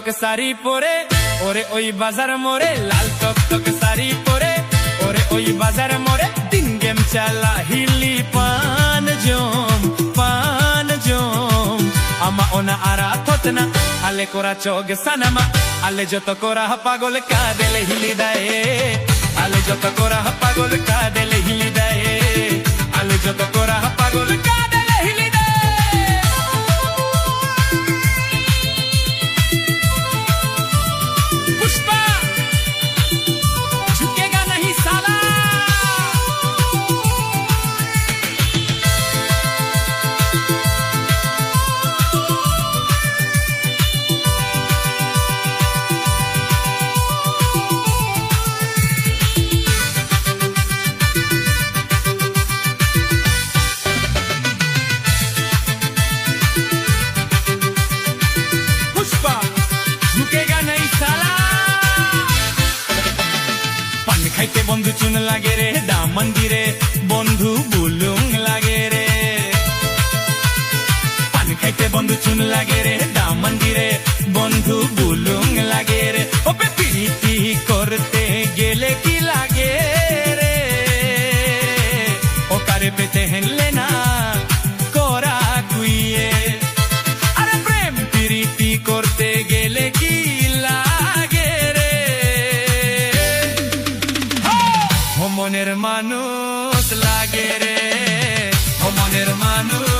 টক শাড়ি পরে ওরে ওই বাজার মোরে, লাল টক শাড়ি পরে ওরে ওই বাজার মোরে, তিন গেম চালা হিলি পান জম আমা ওনা আরা থতনা আলে কোরা চোগ সানামা, আলে যত কোরা পাগল কাদেলে হিলি দায়ে, আলে যত কোরা পাগল কাদেলে হিলি দায়ে, আলে যত কোরা পাগল কাদেলে হিলি দায়ে। পুষ্পা ঝুঁকেগা नहीं साला। পান খাইতে বন্ধু চুন লাগে রে, দাম মন্দিরে বন্ধু বুলুং লাগে রে, পান খাইতে বন্ধু চুন লাগে রে, দাম মন্দিরে বন্ধু বুলুং লাগে রে, ওপে প্রীতি করতে গেলে কি লাগে রে, ও কারে পেতে হেনলে না করা কুইয়ে, আরে প্রেম প্রীতি করতে গেলে কি লাগে রে, মনের মানুষ লাগে রে, মনের মানুষ